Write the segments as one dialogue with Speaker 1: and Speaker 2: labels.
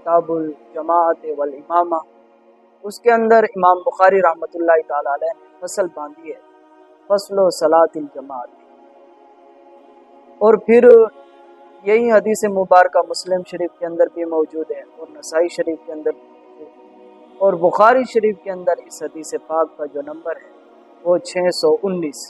Speaker 1: کتاب الجماعت والامامہ، اس کے اندر امام بخاری رحمۃ اللہ تعالی علیہ نے فصل باندھی ہے، فصل و صلاۃ الجماعت۔ اور پھر یہی حدیث مبارکہ مسلم شریف کے اندر بھی موجود ہے اور نسائی شریف کے اندر بھی موجود ہے، اور بخاری شریف کے اندر اس حدیث پاک کا جو نمبر ہے وہ 619۔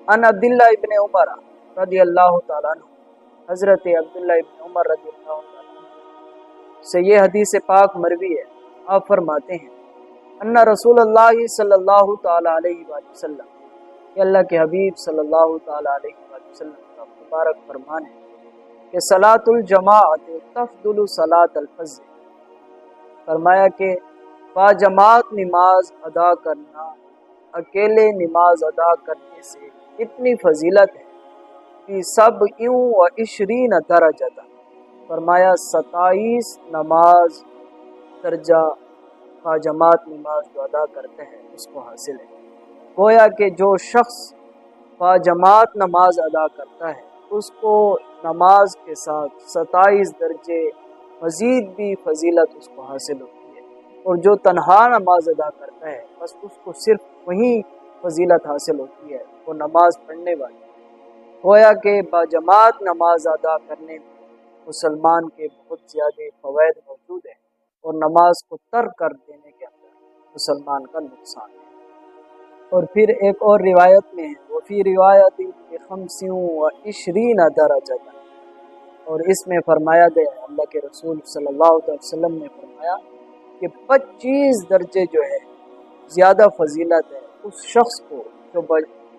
Speaker 1: ان عبداللہ ابن عمر رضی اللہ تعالیٰ عنہ، حضرت عبداللہ ابن عمر رضی اللہ تعالیٰ عنہ سے یہ حدیث پاک مروی ہے۔ آپ فرماتے ہیں ان رسول اللہ صلی اللہ تعالیٰ علیہ وآلہ وسلم، کہ اللہ کے حبیب صلی اللہ تعالیٰ علیہ وآلہ وسلم کا مبارک فرمان ہے کہ صلاۃ الجماعت تفضل صلاۃ الفجر، فرمایا کہ باجماعت نماز ادا کرنا اکیلے نماز ادا کرنے سے اتنی فضیلت ہے کہ سب یوں و 20 درجہ، فرمایا 27 نماز درجہ باجماعت نماز جو ادا کرتے ہیں اس کو حاصل ہے۔ گویا کہ جو شخص باجماعت نماز ادا کرتا ہے اس کو نماز کے ساتھ 27 درجے مزید بھی فضیلت اس کو حاصل ہوتی ہے، اور جو تنہا نماز ادا کرتا ہے بس اس کو صرف وہی فضیلت حاصل ہوتی ہے، وہ نماز پڑھنے والی۔ گویا کہ باجماعت نماز ادا کرنے میں مسلمان کے بہت زیادہ فوائد موجود ہیں، اور نماز کو ترک کر دینے کے اندر مسلمان کا نقصان ہے۔ اور پھر ایک اور روایت میں ہے وفی روایت 25 درجہ، اور اس میں فرمایا گیا اللہ کے رسول صلی اللہ علیہ وسلم نے فرمایا کہ 25 درجے جو ہے زیادہ فضیلت ہے اس شخص کو جو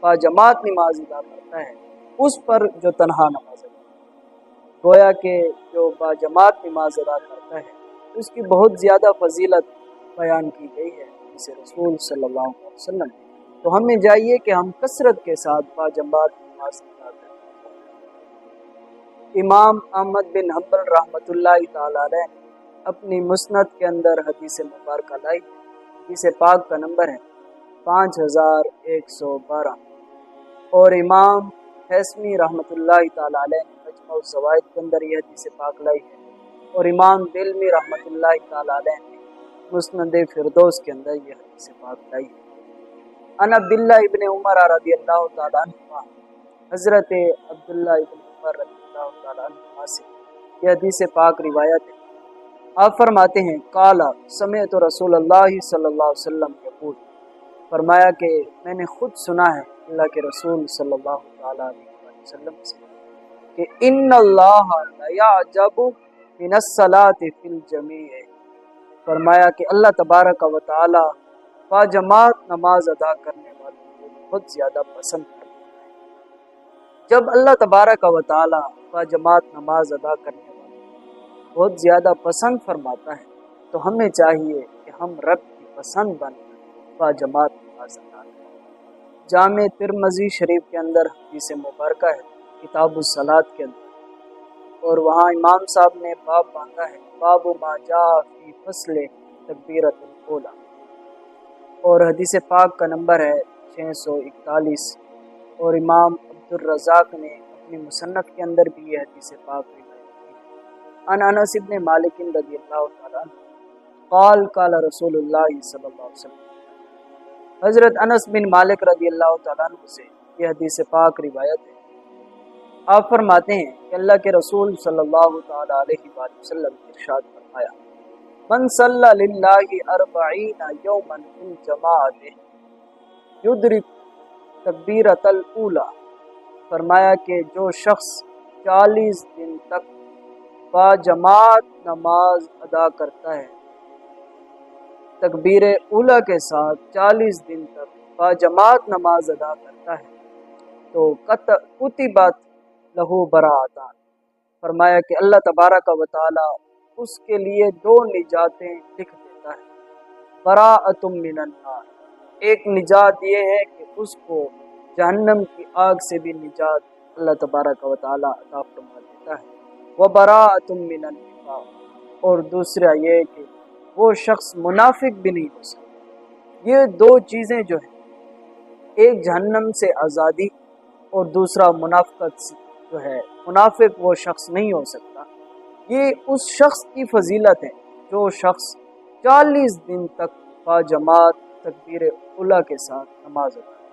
Speaker 1: باجماعت نماز ادا کرتا ہے اس پر جو تنہا نماز ادا کرتا ہے۔ گویا کہ جو باجماعت نماز ادا کرتا ہے اس کی بہت زیادہ فضیلت بیان کی گئی ہے جسے رسول صلی اللہ علیہ وسلم نے، تو ہمیں چاہیے کہ ہم کثرت کے ساتھ باجماعت نماز ادا کریں۔ امام احمد بن حنبل رحمۃ اللہ تعالی علیہ نے اپنی مسند کے اندر حدیث مبارکہ لائی، حدیث پاک کا نمبر ہے 5112، اور امام حیثمی رحمۃ اللہ تعالی علیہ نے مجموع الزوائد کے اندر یہ حدیث پاک لائی ہے، اور امام دلمی رحمۃ اللہ تعالی علیہ نے مسند فردوس کے اندر یہ حدیث پاک لائی ہے۔ ان عبداللہ ابن عمر رضی اللہ تعالیٰ عنہ، حضرت عبداللہ ابن عمر رضی اللہ تعالیٰ عنہ سے یہ حدیث پاک روایت ہے۔ آپ فرماتے ہیں قالا سمعت رسول اللہ صلی اللہ علیہ وسلم یقول، فرمایا کہ میں نے خود سنا ہے اللہ کے رسول صلی اللہ تعالیٰ علیہ وسلم سے کہ ان اللہ لیعجب من الصلاۃ فی الجمیع، فرمایا کہ اللہ تبارک و تعالی باجماعت نماز ادا کرنے والوں کو بہت زیادہ پسند کرتا ہے۔ جب اللہ تبارک و تعالی باجماعت نماز ادا کرنے والوں کو بہت زیادہ پسند فرماتا ہے تو ہمیں چاہیے کہ ہم رب کی پسند بن کر باجماعت نماز ادا کریں۔ جامع ترمذی شریف کے اندر حدیث مبارکہ ہے کتاب الصلاۃ کے اندر، اور وہاں امام صاحب نے باب باندھا ہے باب ما جاء فی فصل تکبیرۃ الاولی، اور حدیث پاک کا نمبر ہے 641، اور امام عبدالرزاق نے اپنی مصنف کے اندر بھی یہ حدیث پاک روایت کی۔ ان انس بن مالک رضی اللہ تعالیٰ عنہ قال قال رسول اللہ صلی اللہ علیہ وسلم، حضرت انس بن مالک رضی اللہ تعالیٰ عنہ سے یہ حدیث پاک روایت ہے۔ آپ فرماتے ہیں کہ اللہ کے رسول صلی اللہ تعالیٰ علیہ وآلہ وسلم نے ارشاد فرمایا من صلی للہ 40 یوما فی الجماعت یدرک تکبیرۃ الاولی، فرمایا کہ جو شخص 40 دن تک باجماعت نماز ادا کرتا ہے، تکبیر اولی کے ساتھ 40 دن تک باجماعت نماز ادا کرتا ہے تو کتبت لہو براءتان، فرمایا کہ اللہ تبارک و تعالی اس کے لیے 2 نجاتیں لکھ دیتا ہے۔ براءۃ من النار، ایک نجات یہ ہے کہ اس کو جہنم کی آگ سے بھی نجات اللہ تبارک و تعالی عطا فرما دیتا ہے۔ وبراءۃ من النفاق، اور دوسرا یہ کہ وہ شخص منافق بھی نہیں ہو سکتا۔ یہ 2 چیزیں جو ہیں، ایک جہنم سے آزادی اور دوسرا منافقت سے جو ہے، منافق وہ شخص نہیں ہو سکتا یہ اس شخص کی فضیلت ہے جو شخص 40 دن تک باجماعت تکبیر اولیٰ کے ساتھ نماز ادا کرے۔